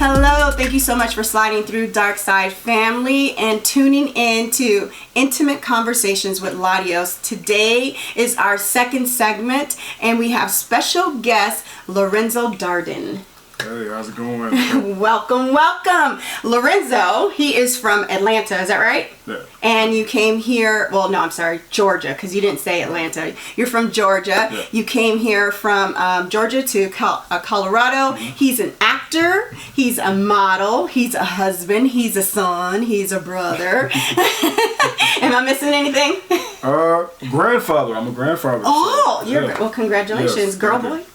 Hello, thank you so much for sliding through DarkSide family and tuning in to Intimate Conversations with LaDios. Today is our second segment and we have special guest Lorenzo Darden. Hey, how's it going? Welcome, welcome. Lorenzo, he is from Atlanta, is that right? Yeah. And you came here, well, no, I'm sorry, Georgia, because you didn't say Atlanta. You're from Georgia. Yeah. You came here from Georgia to Colorado. Mm-hmm. He's an actor. He's a model. He's a husband. He's a son. He's a brother. Am I missing anything? Grandfather. I'm a grandfather. Oh, so, you're well, congratulations. Yes, Girl, thank boy? you.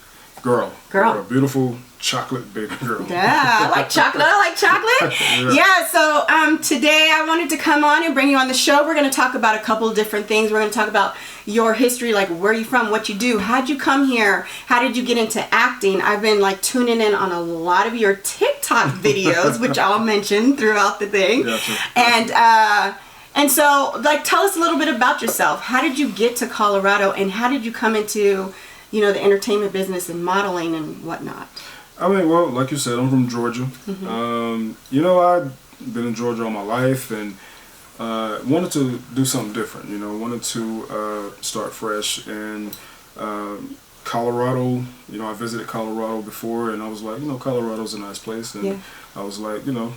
Girl. Girl. Beautiful chocolate baby girl. Yeah, I like chocolate. I like chocolate. Yeah, so today I wanted to come on and bring you on the show. We're going to talk about a couple of different things. We're going to talk about your history, like where you from, what you do, how'd you come here, how did you get into acting. I've been like tuning in on a lot of your TikTok videos, which I'll mention throughout the thing. Gotcha. And so, like, tell us a little bit about yourself. How did you get to Colorado, and how did you come into, you know, the entertainment business and modeling and whatnot? I mean, well, like you said, I'm from Georgia. Mm-hmm. You know, I've been in Georgia all my life and wanted to do something different. You know, wanted to start fresh. And Colorado, you know, I visited Colorado before, and I was like, you know, Colorado's a nice place. And yeah. I was like, you know,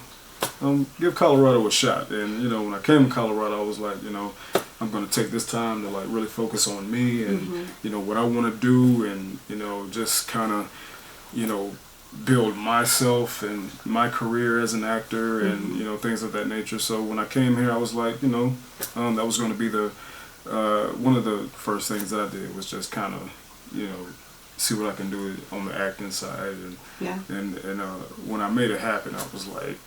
give Colorado a shot. And, you know, when I came to Colorado, I was like, you know, I'm going to take this time to, like, really focus on me and, Mm-hmm. you know, what I want to do and, you know, just kind of, you know, build myself and my career as an actor and, Mm-hmm. you know, things of that nature. So when I came here, I was like, you know, that was going to be the, one of the first things that I did was just kind of, you know, see what I can do on the acting side. And, Yeah. and when I made it happen, I was like,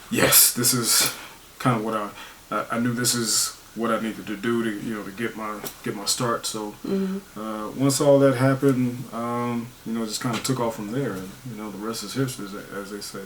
yes, this is kind of what I knew this is what I needed to do to, you know, to get my start. So Mm-hmm. once all that happened, you know, it just kind of took off from there, and you know, the rest is history, as they say.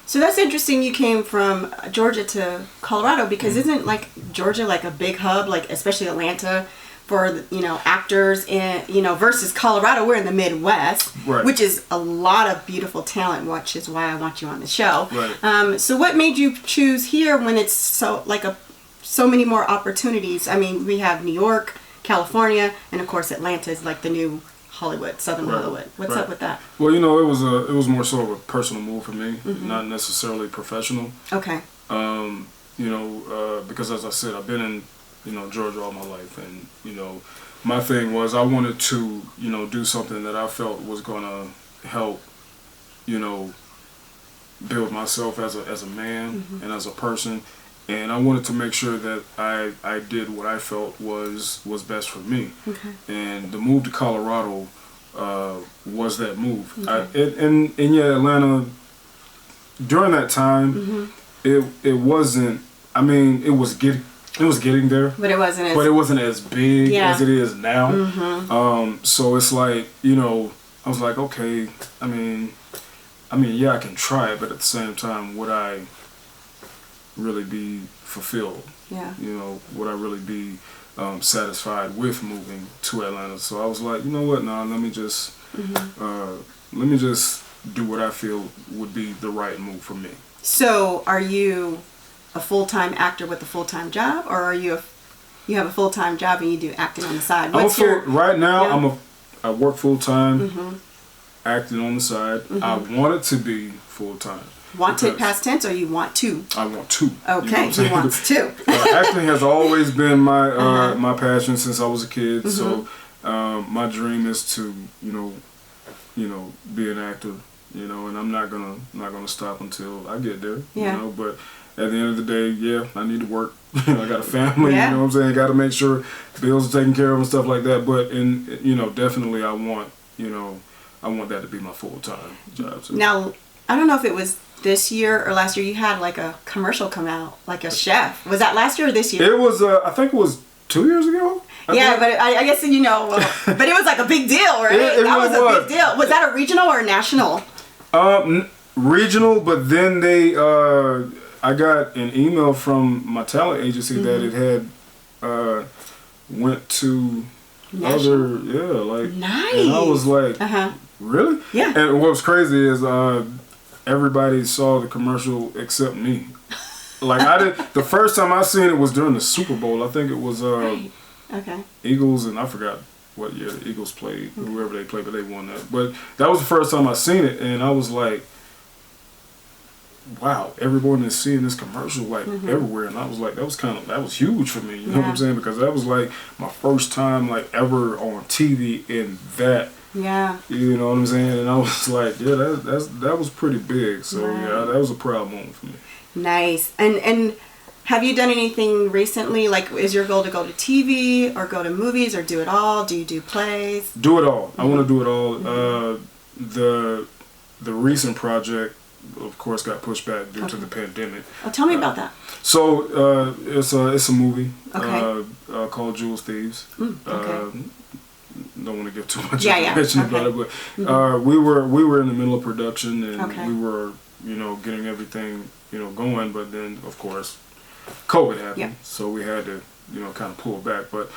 So that's interesting. You came from Georgia to Colorado because isn't like Georgia like a big hub, like especially Atlanta, for, you know, actors and, you know, versus Colorado, we're in the Midwest, Right. which is a lot of beautiful talent, which is why I want you on the show. Right. So what made you choose here when it's so like so many more opportunities? I mean, we have New York, California, and of course Atlanta is like the new Hollywood, Southern Right. Hollywood. What's Right. up with that? Well, you know, it was more so of a personal move for me, not necessarily professional. Okay. You know, because as I said, I've been in, you know, Georgia all my life, and you know, my thing was I wanted to, you know, do something that I felt was gonna help, you know, build myself as a man and as a person, and I wanted to make sure that I did what I felt was best for me. Okay. And the move to Colorado was that move. Okay. And yeah, Atlanta during that time, it wasn't. I mean, it was getting there, But it wasn't as... but it wasn't as big Yeah. as it is now. So it's like, you know, I was like, okay, I mean, yeah, I can try it, but at the same time, would I really be fulfilled? Yeah. You know, would I really be satisfied with moving to Atlanta? So I was like, you know what? No, let me just do what I feel would be the right move for me. So are you a full-time actor with a full-time job, or are you have a full-time job and you do acting on the side? Right now, Yeah. I work full-time, acting on the side. I want it to be full-time. Wanted past tense, or you want to? I want to. Okay, he wants to. Acting has always been my my passion since I was a kid. So my dream is to, you know, be an actor. You know, and I'm not gonna stop until I get there. Yeah. You know, but at the end of the day, yeah, I need to work. I got a family. Yeah. You know what I'm saying? Got to make sure bills are taken care of and stuff like that. But you know, definitely, I want that to be my full-time job. So. Now, I don't know if it was this year or last year. You had like a commercial come out, like a chef. Was that last year or this year? It was. I think it was 2 years ago. Yeah, but I guess, you know, but it was like a big deal, right? It that was really a big deal. Was that a regional or a national? Regional, but then I got an email from my talent agency that it had went to National? like, Nice. and I was like, really? Yeah. And what was crazy is everybody saw the commercial except me. Like I did. The first time I seen it was during the Super Bowl. I think it was Right. Okay. Eagles, and I forgot what year the Eagles played, whoever they played, but they won that. But that was the first time I seen it, and I was like, wow, everyone is seeing this commercial like everywhere, and I was like, that was huge for me. You know what I'm saying? Because that was like my first time like ever on TV in that. Yeah. You know what I'm saying? And I was like, yeah, that was pretty big. So yeah, that was a proud moment for me. Nice. And have you done anything recently? Like, is your goal to go to TV or go to movies or do it all? Do you do plays? Do it all. I want to do it all. The recent project, of course, got pushed back due to the pandemic. Oh, tell me about that. So it's a movie called Jewels Thieves. Okay. Don't want to give too much information about it, but we were in the middle of production, and we were getting everything going, but then of course COVID happened, so we had to kind of pull back. But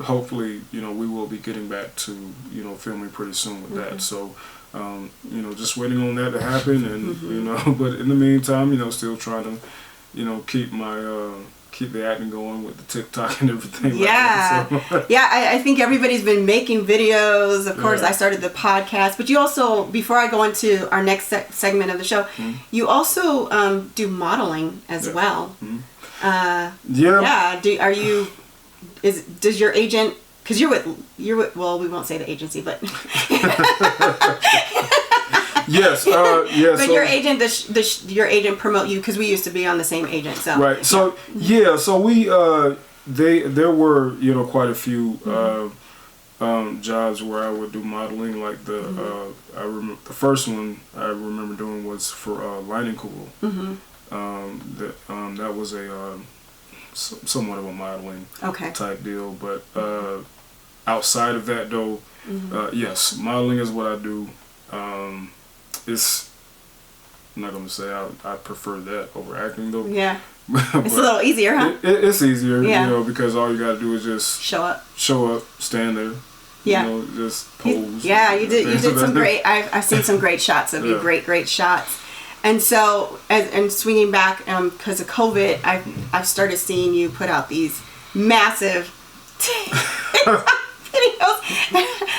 hopefully we will be getting back to filming pretty soon with that. So just waiting on that to happen, and but in the meantime still trying to keep the acting going with the TikTok and everything. Yeah. Like that, so. Yeah, I think everybody's been making videos. Of course, I started the podcast. But you also, before I go into our next segment of the show, you also do modeling as well. Does your agent, because you're with, well, we won't say the agency, but... Yes, But so, your agent promote you, because we used to be on the same agent. So right. So so we there were quite a few jobs where I would do modeling. Like I remember the first one I remember doing was for Lighting Cool. That was a somewhat of a modeling type deal. But outside of that though, yes, modeling is what I do. I'm not gonna say I prefer that over acting though. Yeah, it's a little easier, huh? It's easier, because all you gotta do is just show up, stand there, just pose. You did some great. I've seen some great shots of you, great shots. And so, and swinging back, because of COVID, I've started seeing you put out these massive videos.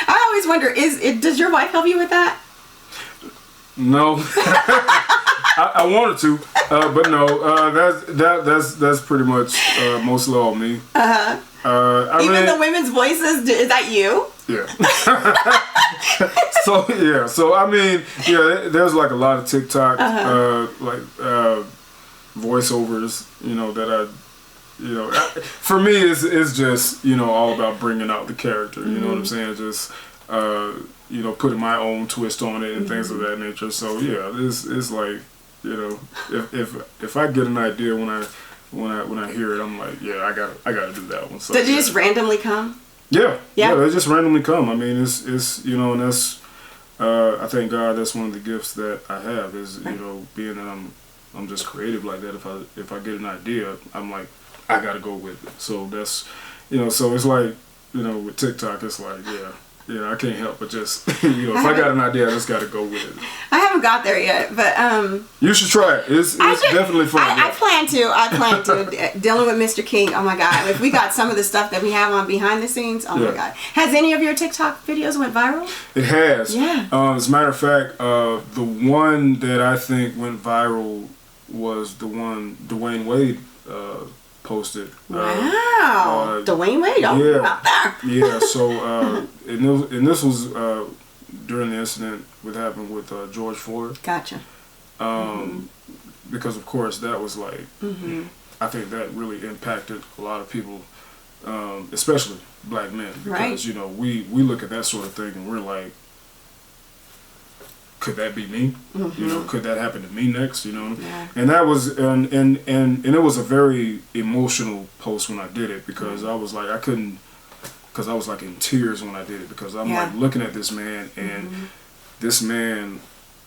I always wonder, does your wife help you with that? No, I wanted to, but no. That's pretty much mostly all me. Even the women's voices, is that you? Yeah. So I mean, there's like a lot of TikTok, voiceovers, that for me it's just all about bringing out the character. You know what I'm saying? Just putting my own twist on it and things of that nature. So yeah, it's like if I get an idea when I hear it, I'm like, I gotta do that one. So, did you just randomly come? Yeah, they just randomly come. I mean, it's and that's I thank God that's one of the gifts that I have is being that I'm just creative like that. If I get an idea, I'm like, I gotta go with it. So that's so it's like with TikTok, it's like I can't help but just if I got an idea, I just gotta go with it. I haven't got there yet, but you should try it. It's definitely fun. I plan to. Dealing with Mr. King. Oh my God! If we got some of the stuff that we have on behind the scenes, oh my God! Has any of your TikTok videos went viral? It has. Yeah. As a matter of fact, the one that I think went viral was the one Dwayne Wade posted. Wow. Dwayne Wade, out there. Yeah, so and this was during the incident what happened with George Floyd. Gotcha. Because of course that was like I think that really impacted a lot of people, especially black men, because we look at that sort of thing and we're like, could that be me? Could that happen to me next? Yeah. And that was and it was a very emotional post when I did it, because I was like I was like in tears when I did it, because I'm like looking at this man, and this man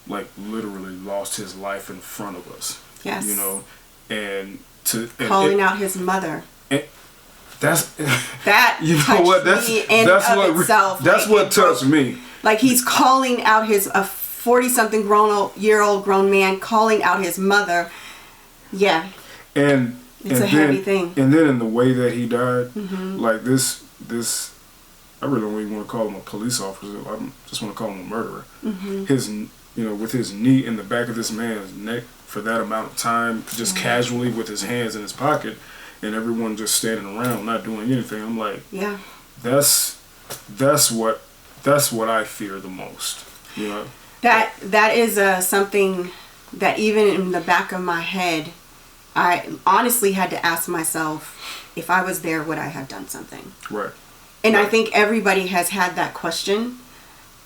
like literally lost his life in front of us. Yes. And calling out his mother. That's that. You know what? That's what itself. That's like, what touched me. Like he's calling out his 40-something year-old grown man calling out his mother. Yeah. And it's a heavy thing. And then in the way that he died, like this, I really don't even want to call him a police officer. I just want to call him a murderer. His, with his knee in the back of this man's neck for that amount of time, just casually with his hands in his pocket, and everyone just standing around not doing anything. I'm like, yeah, that's what I fear the most. That is something that even in the back of my head, I honestly had to ask myself, if I was there, would I have done something? Right. And I think everybody has had that question.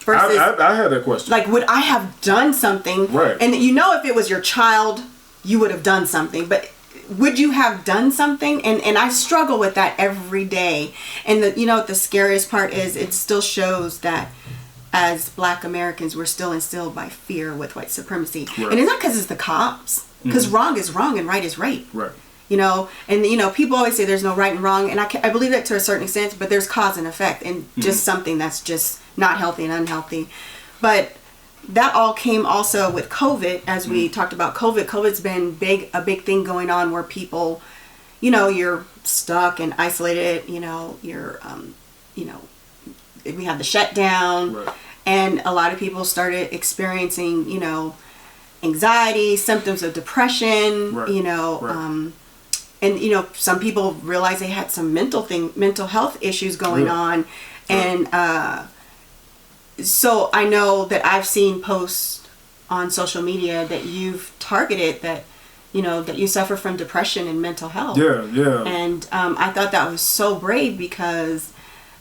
Versus, I had that question. Like, would I have done something? Right. And if it was your child, you would have done something. But would you have done something? And I struggle with that every day. And the scariest part is it still shows that as Black Americans, we're still instilled by fear with white supremacy. Right. And it's not because it's the cops. Because wrong is wrong and right is right. Right. And people always say there's no right and wrong, and I believe that to a certain extent, but there's cause and effect, and just something that's just not healthy and unhealthy. But that all came also with COVID, as we talked about COVID. COVID's been a big thing going on where people, you're stuck and isolated, we had the shutdown, right. And a lot of people started experiencing, anxiety, symptoms of depression, right. Right. And some people realized they had some mental health issues going on, and so I know that I've seen posts on social media that you've targeted that that you suffer from depression and mental health. Yeah. And I thought that was so brave, because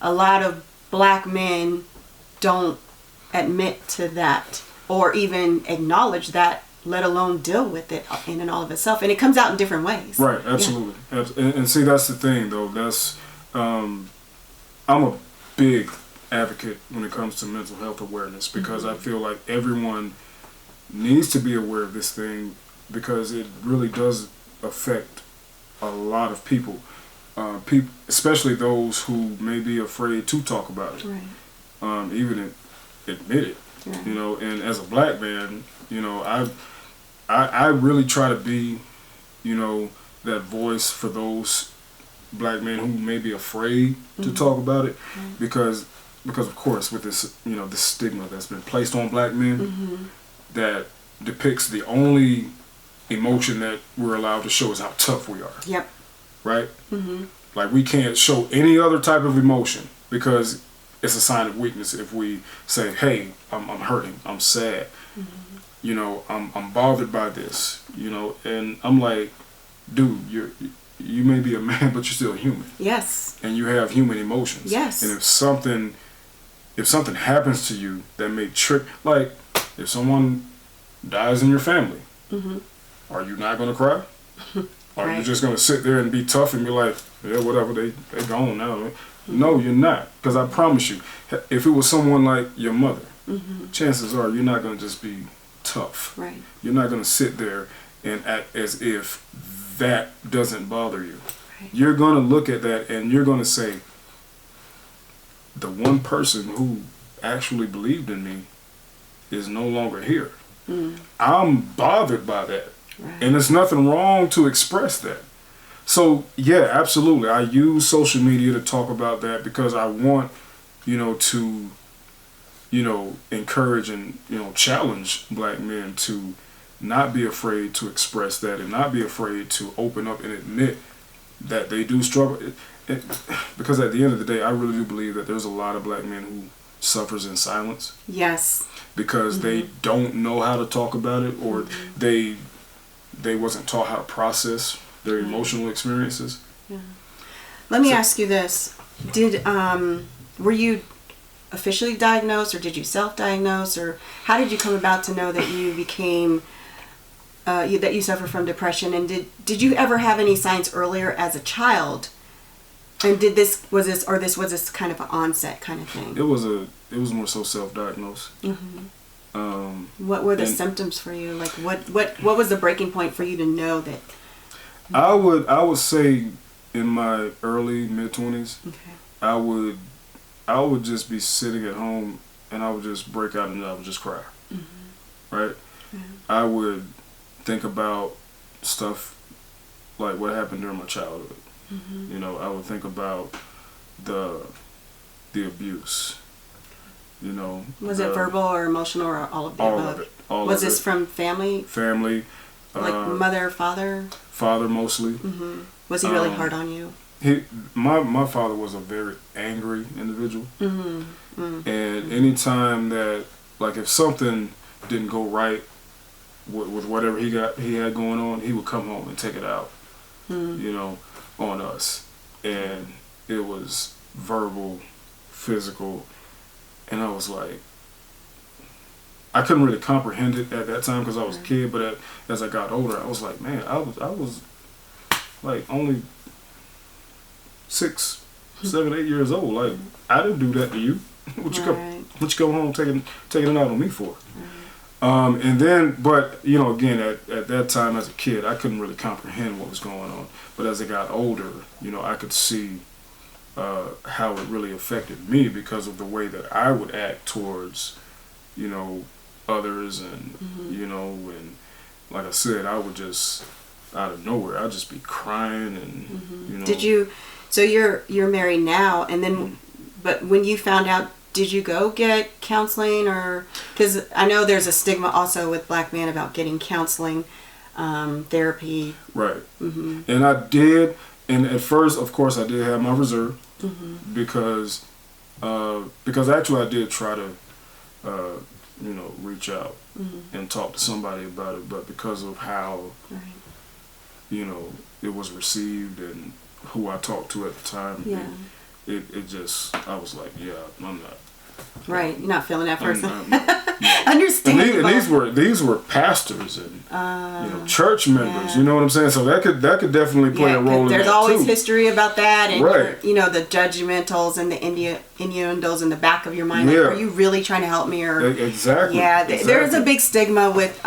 a lot of Black men don't admit to that or even acknowledge that, let alone deal with it in and all of itself. And it comes out in different ways. Right, absolutely. Yeah. And see, that's the thing, though. That's I'm a big advocate when it comes to mental health awareness, because I feel like everyone needs to be aware of this thing, because it really does affect a lot of people, especially those who may be afraid to talk about it, right. Even admit it. Right. And as a Black man, I really try to be, that voice for those Black men who may be afraid to talk about it, because of course with this, this stigma that's been placed on Black men that depicts the only emotion that we're allowed to show is how tough we are. Yep. Right? Like, we can't show any other type of emotion, because it's a sign of weakness if we say, hey, I'm hurting, I'm sad, I'm bothered by this, and I'm like, dude, you may be a man, but you're still human. Yes. And you have human emotions. Yes. And if something happens to you that may like, if someone dies in your family, are you not going to cry? Are you just going to sit there and be tough and be like, yeah, whatever, they gone now? No, you're not. Because I promise you, if it was someone like your mother, chances are you're not going to just be tough. Right. You're not going to sit there and act as if that doesn't bother you. Right. You're going to look at that and you're going to say, the one person who actually believed in me is no longer here. I'm bothered by that. Right. And there's nothing wrong to express that. So, yeah, absolutely. I use social media to talk about that, because I want, to, encourage and, challenge Black men to not be afraid to express that, and not be afraid to open up and admit that they do struggle. Because at the end of the day, I really do believe that there's a lot of Black men who suffers in silence. Yes. Because they don't know how to talk about it, or they wasn't taught how to process their emotional experiences. Yeah. Let me ask you this: were you officially diagnosed, or did you self-diagnose, or how did you come about to know that you became that you suffer from depression? And did you ever have any signs earlier as a child? And was this kind of an onset kind of thing? It was more so self-diagnosed. What were the symptoms for you? Like what was the breaking point for you to know that? I would say in my early mid-20s, I would just be sitting at home and I would just break out and I would just cry. right? I would think about stuff like what happened during my childhood. You know, I would think about the abuse. You know, was it verbal or emotional or all of the above? All of it. All was of this it. from family? Family. Like mother, father? Father mostly. Was he really hard on you? My father was a very angry individual. And anytime that, like, if something didn't go right with whatever he had going on, he would come home and take it out, you know, on us. And it was verbal, physical, and I was like, I couldn't really comprehend it at that time because I was a kid, but as I got older, I was like, man, I was like only 6, 7, 8 years old. Like, I didn't do that to you. What you come home taking it out on me for? And then, but you know, again, at that time as a kid, I couldn't really comprehend what was going on. But as I got older, you know, I could see how it really affected me because of the way that I would act towards, you know, others, and you know, and like I said, I would just out of nowhere, I'd just be crying, and you know. Did you? So you're married now, and then, but when you found out, did you go get counseling, or because I know there's a stigma also with black men about getting counseling, therapy. Right. And I did, and at first, of course, I did have my reserve because actually I did try to. You know, reach out and talk to somebody about it, but because of how, you know, it was received and who I talked to at the time, it just, I was like, yeah, I'm not. Right, you're not feeling that person. No. Understandable. And these were pastors and you know, church members. You know what I'm saying? So that could definitely play a role in that too. There's always history about that, and you know, the judgmentals and the innuendos in the back of your mind. Like, are you really trying to help me? Or exactly. Yeah, there's a big stigma with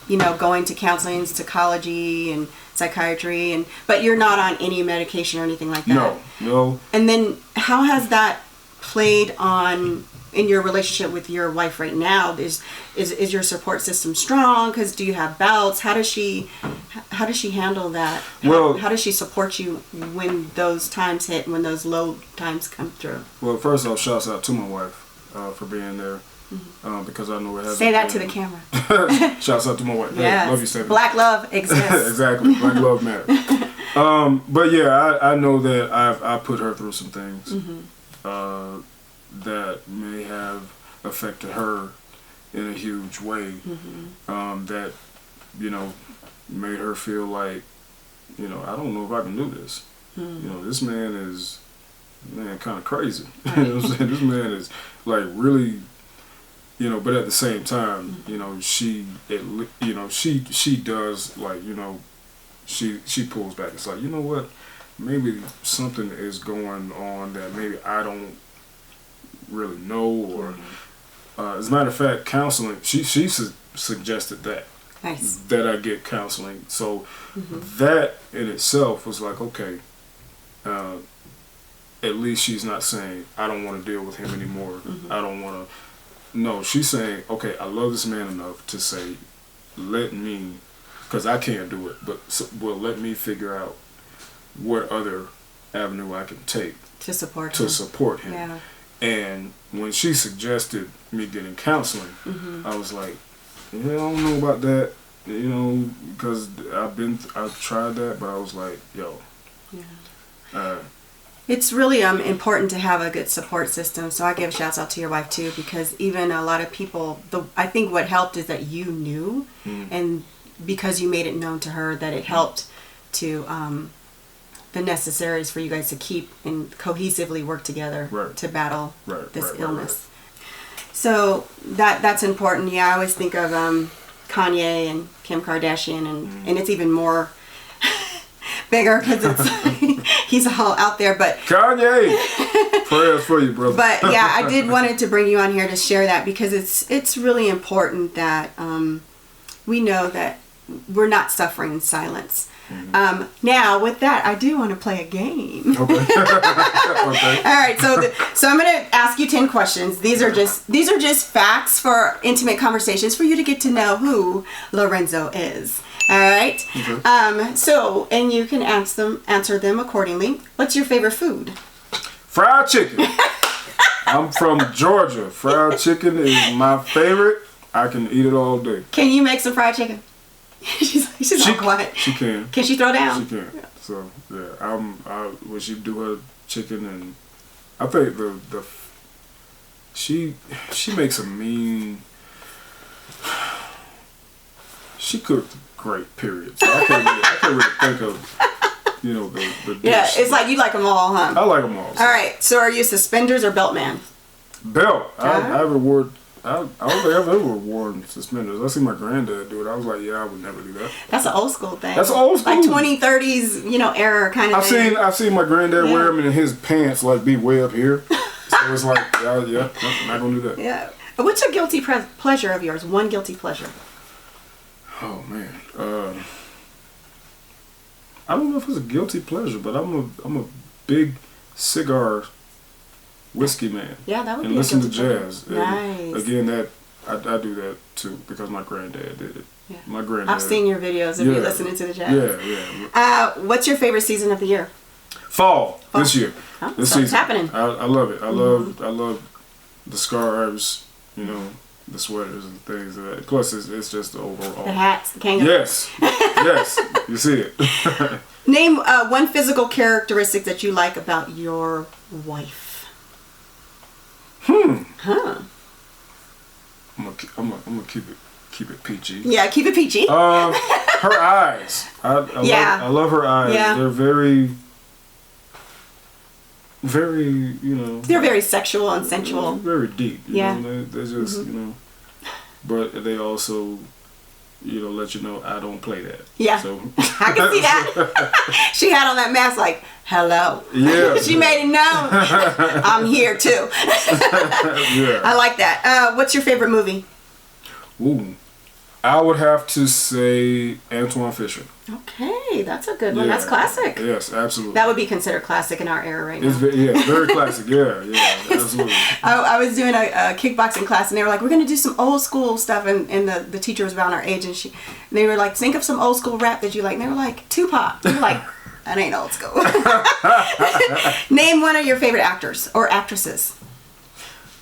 you know, going to counseling, psychology, and psychiatry, but you're not on any medication or anything like that. No. And then how has that played on in your relationship with your wife right now? Is your support system strong? Because do you have bouts? How does she handle that? How does she support you when those times hit, when those low times come through? Well, first off, shouts out to my wife for being there, because I know it has. Say that to the camera. Shouts out to my wife. Yes. Hey, love you, Stephanie. Black love exists. Exactly. Black love matters. But yeah, I know that I put her through some things that may have affected her in a huge way, that, you know, made her feel like, you know, I don't know if I can do this. You know, this man is kind of crazy. You know what I'm saying? This man is like really, you know, but at the same time, you know, she does, like, you know, she pulls back. It's like, you know what, maybe something is going on that maybe I don't really know, or as a matter of fact, counseling, she suggested that I get counseling. So that in itself was like, okay, at least she's not saying I don't want to deal with him anymore. I don't want to. No, she's saying, okay, I love this man enough to say, let me, because I can't do it, but let me figure out what other avenue I can take to support him. Yeah. And when she suggested me getting counseling, I was like, yeah, I don't know about that, you know, because I've tried that, but I was like, yo. It's really important to have a good support system. So I give shouts out to your wife too, because even a lot of people, I think what helped is that you knew, and because you made it known to her, that it helped to the necessaries for you guys to keep and cohesively work together to battle this illness. So that's important. Yeah, I always think of Kanye and Kim Kardashian, and it's even more bigger because it's he's all out there. But Kanye, prayers for you, brother. But yeah, I did wanted to bring you on here to share that, because it's really important that we know that we're not suffering in silence. Now, with that, I do want to play a game. Okay. Okay. All right. So I'm going to ask you 10 questions. These are just facts for intimate conversations for you to get to know who Lorenzo is. All right. Okay. And you can answer them accordingly. What's your favorite food? Fried chicken. I'm from Georgia. Fried chicken is my favorite. I can eat it all day. Can you make some fried chicken? she's all quiet. She can. Can she throw down? She can. Yeah. So yeah, when she do her chicken, and I think she makes a mean. She cooked great. Period. So I can't really think of the dish. Yeah, it's like you like them all, huh? I like them all. So. All right. So are you suspenders or belt man? Belt. I don't think I've ever worn suspenders. I see my granddad do it. I was like, yeah, I would never do that. That's an old school thing. That's old school. Like 2030s, era kind of thing. I've seen my granddad wear them, and his pants like be way up here. So it's like, yeah, I'm not gonna do that. Yeah. What's a guilty pleasure of yours? One guilty pleasure. Oh man, I don't know if it's a guilty pleasure, but I'm a big cigar whiskey man. Yeah, that would and be listen a to guilty jazz. Pleasure. Nice. And again, that I do that too because my granddad did it. Yeah. My granddad. I've seen your videos of you listening to the jazz. Yeah. What's your favorite season of the year? Fall. This year. Oh, this so season. it's happening. I love it. I love the scarves. The sweaters and things. Plus, it's just the overall. The hats, the kangaroo. Yes. Yes. You see it. Name one physical characteristic that you like about your wife. Huh. I'm gonna keep it peachy. Yeah, keep it peachy. Her eyes. I love her eyes. Yeah. They're very, very, They're very sexual and sensual. Very deep. Yeah. They're just, but they also, let you know I don't play that. Yeah. So I can see that. She had on that mask like, hello. Yeah. She made it known. I'm here too. Yeah. I like that. What's your favorite movie? Ooh. I would have to say Antoine Fisher. Okay, that's a good one. That's classic. Yes, absolutely. That would be considered classic in our era right now. It's very classic. Yeah, absolutely. I was doing a kickboxing class, and they were like, we're going to do some old school stuff, and the teacher was about our age, and they were like, think of some old school rap that you like, and they were like, Tupac. We were like, that ain't old school. Name one of your favorite actors or actresses.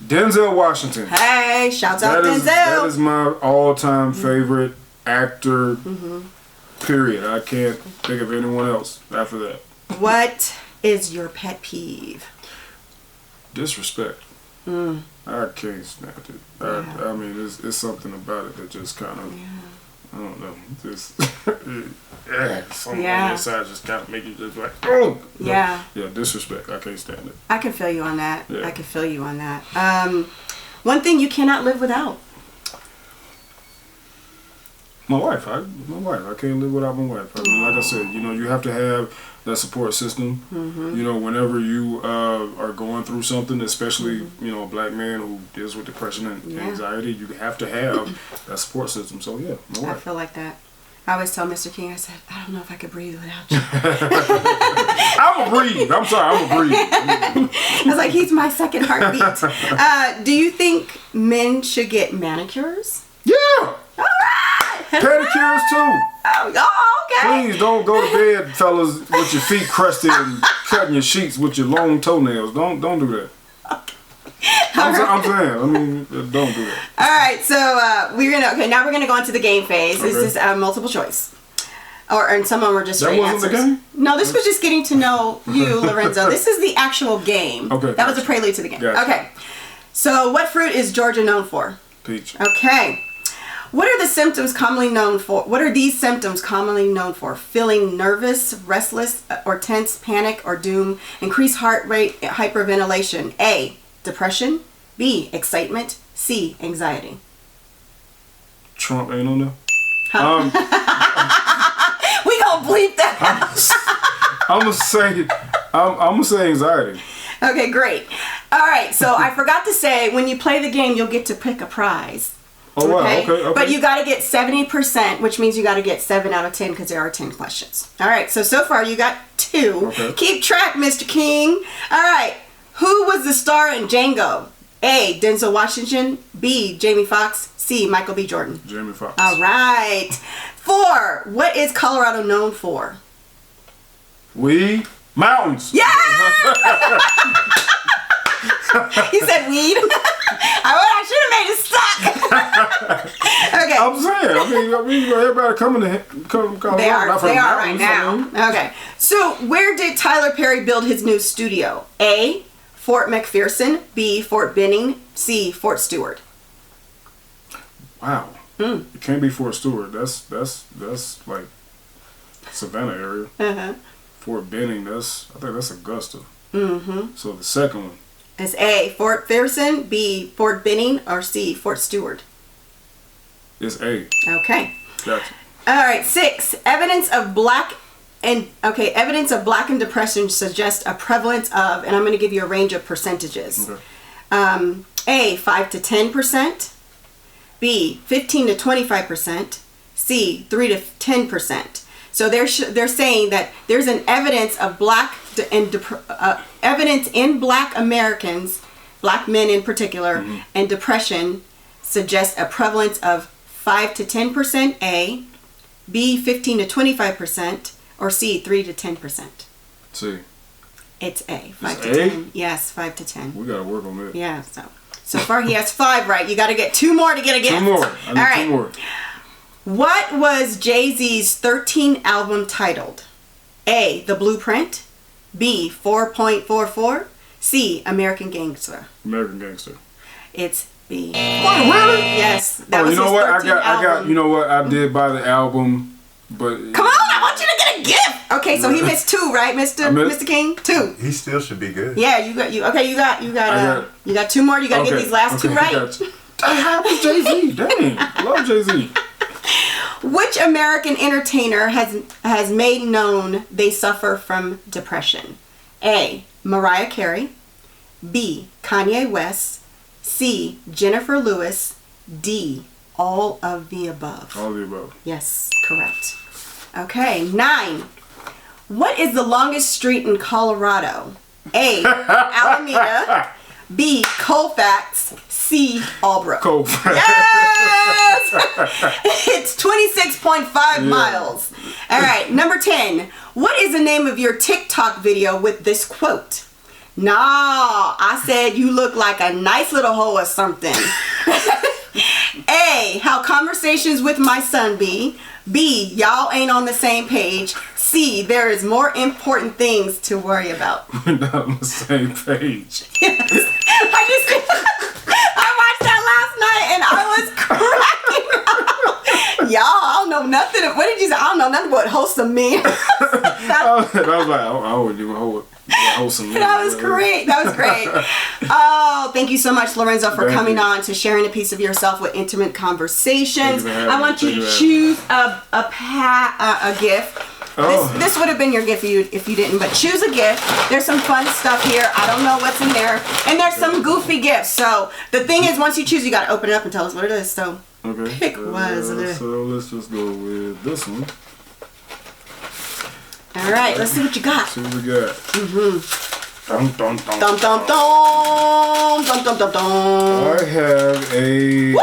Denzel Washington. Hey, shouts out Denzel. That is my all-time favorite actor, period. I can't think of anyone else after that. What is your pet peeve? Disrespect. I can't stand it. I mean, it's something about it that just kind of, I don't know, just, something on the inside just kind of make you just like, oh! Yeah. Yeah, disrespect. I can't stand it. I can feel you on that. Yeah. I can feel you on that. One thing you cannot live without. My wife. I can't live without my wife. I mean, like I said, you have to have that support system. Whenever you are going through something, especially a black man who deals with depression and anxiety, you have to have that support system. So yeah, my wife. I feel like that. I always tell Mr. King, I said, I don't know if I could breathe without you. I'm a breathe. I'm sorry, I'm a breathe. I was like, he's my second heartbeat. Do you think men should get manicures? Yeah. All right. Pedicures too. Oh, okay. Please don't go to bed, fellas, with your feet crusted and cutting your sheets with your long toenails. Don't do that. I'm saying. I mean, don't do that. All right, so now we're gonna go into the game phase. This is multiple choice, and some of them were just straight answers. That wasn't the game? No, this was just getting to know you, Lorenzo. This is the actual game. Okay. That was a prelude to the game. Gotcha. Okay. So, what fruit is Georgia known for? Peach. Okay. What are these symptoms commonly known for? Feeling nervous, restless, or tense, panic, or doom, increased heart rate, hyperventilation. A. Depression. B. Excitement. C. Anxiety. Trump ain't on there. We gonna bleep that. I'm gonna say anxiety. Okay, great. All right, so I forgot to say, when you play the game, you'll get to pick a prize. Oh, wow. Okay. But you got to get 70%, which means you got to get 7 out of 10 because there are 10 questions. All right. So far you got 2. Okay. Keep track, Mr. King. All right. Who was the star in Django? A. Denzel Washington. B. Jamie Foxx. C. Michael B. Jordan. Jamie Foxx. All right. 4. What is Colorado known for? Mountains. Yeah! He said weed. I should have made it stuck. Okay. I'm saying. I mean, everybody coming to Colorado. They are not from the right mountains, now. Okay. So, where did Tyler Perry build his new studio? A. Fort McPherson. B. Fort Benning. C. Fort Stewart. Wow. It can't be Fort Stewart. That's like Savannah area. Uh-huh. Fort Benning. I think that's Augusta. Mm-hmm. So the second one. It's A. Fort McPherson. B. Fort Benning. Or C. Fort Stewart. It's A. Okay. Gotcha. All right. 6. Evidence of black and depression suggests a prevalence of, and I'm going to give you a range of percentages. Okay. A. 5 to 10%. B. 15 to 25%. C. 3 to 10%. So they're saying that there's an evidence of evidence in black Americans, black men in particular, and depression suggests a prevalence of 5 to 10% A, B 15 to 25%, or C 3 to 10%. C. It's A. 5 It's to A? 10. Yes, 5 to 10. We gotta work on that. Yeah. So far he has 5 right. You got to get 2 more to get a gift. 2 more. I need 2 more. What was Jay-Z's 13th album titled? A. The Blueprint. B. 4.44. C. American Gangster. American Gangster. It's B. What, really? Yes. That was you know his what? 13th album. You know what? I did buy the album, but Come on, I want you to get a gift. Okay, so he missed 2, right, Mr. King? 2. He still should be good. Yeah, you got 2 more. You got to get these last 2 right. It's Jay-Z. Dang. Love Jay-Z. Which American entertainer has made known they suffer from depression? A. Mariah Carey. B. Kanye West. C. Jennifer Lewis. D. All of the above. All of the above. Yes, correct. Okay, 9. What is the longest street in Colorado? A. Alameda. B. Colfax. C. Albrook. Colfax. Yes! It's 26.5 miles. All right, number 10. What is the name of your TikTok video with this quote? Nah, I said you look like a nice little hoe or something. A. How conversations with my son be. B. Y'all ain't on the same page. C. There is more important things to worry about. We're not on the same page. Yes. I watched that last night and I was cracking up. Y'all, I don't know nothing. What did you say? I don't know nothing what wholesome mean. I was like, I wouldn't even wholesome. That was great. That was great. Oh, thank you so much, Lorenzo, for coming on to sharing a piece of yourself with Intimate Conversations. I want you to choose a gift. This would have been your gift if you didn't, but choose a gift. There's some fun stuff here. I don't know what's in there. And there's some goofy gifts. So the thing is, once you choose, you got to open it up and tell us what it is. So pick one. So let's just go with this one. All right, let's see what you got. See what we got. Dum dum dum dum dum dum dum dum. I have a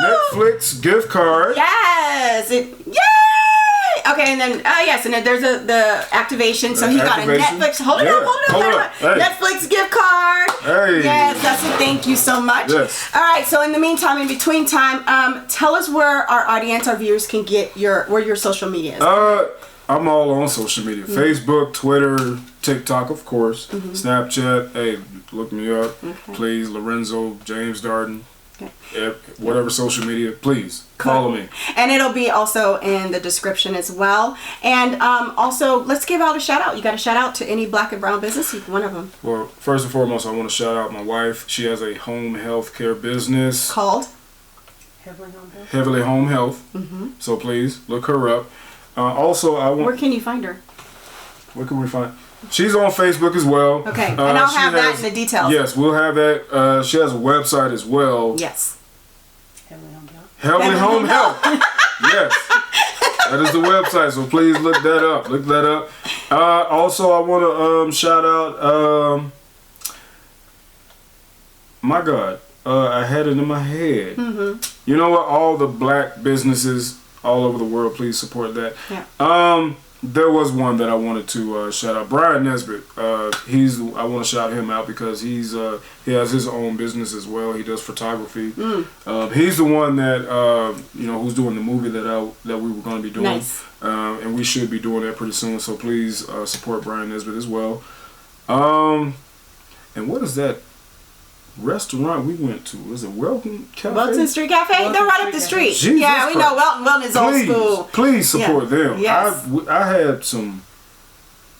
Netflix gift card. Yes. Yay! Okay, and then and then there's the activation. So he got a Netflix. Hold it up. Hey. Netflix gift card. Hey. Yes, that's a thank you so much. Yes. All right. So in the meantime, in between time, tell us where our audience, our viewers, can get where your social media is. I'm all on social media. Facebook, Twitter, TikTok, of course. Snapchat. Hey, look me up. Please. Lorenzo James Darden. Whatever social media, please follow me. And it'll be also in the description as well. And also, let's give out a shout out. You got a shout out to any black and brown business? One of them. Well, first and foremost, I want to shout out my wife. She has a home health care business called Heavily Home Health. So please look her up. Also, where can you find her? Where can we find? She's on Facebook as well. Okay, and I'll have that in the details. Yes, we'll have that. She has a website as well. Yes. Heavenly Home Health. Yes. That is the website, so please look that up. Look that up. Also, I want to shout out. My God, I had it in my head. You know what? All the black businesses all over the world, please support that. Yeah. There was one that I wanted to shout out. Brian Nesbitt. I want to shout him out because he has his own business as well. He does photography. He's the one that who's doing the movie that we were going to be doing. Nice. And we should be doing that pretty soon. So please support Brian Nesbitt as well. And what is that restaurant we went to? Was it Welton Cafe? Welton Street Cafe? They're right up the street. Jesus yeah, we know Christ. Welton is old school. Please support them. Yes. I had some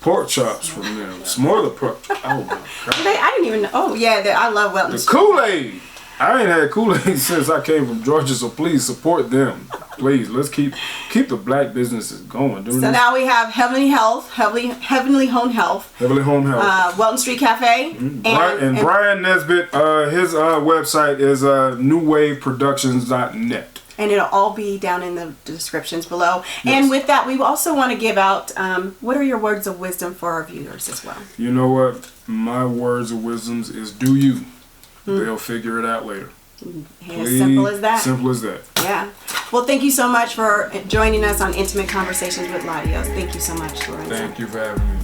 pork chops from them. Smothered pork chops. Oh my God. I didn't even know. Oh yeah, I love Welton The Street. Kool-Aid. I ain't had Kool-Aid since I came from Georgia, so please support them. Please, let's keep the black businesses going. So now we have Heavenly Home Health. Heavenly Home Health. Welton Street Cafe. And Brian Nesbitt, his website is newwaveproductions.net. And it'll all be down in the descriptions below. Yes. And with that, we also want to give out, what are your words of wisdom for our viewers as well? You know what? My words of wisdoms is do you. They'll figure it out later. As simple as that. Simple as that. Yeah. Well, thank you so much for joining us on Intimate Conversations with LaDios. Thank you so much, Lorenzo. Thank you for having me.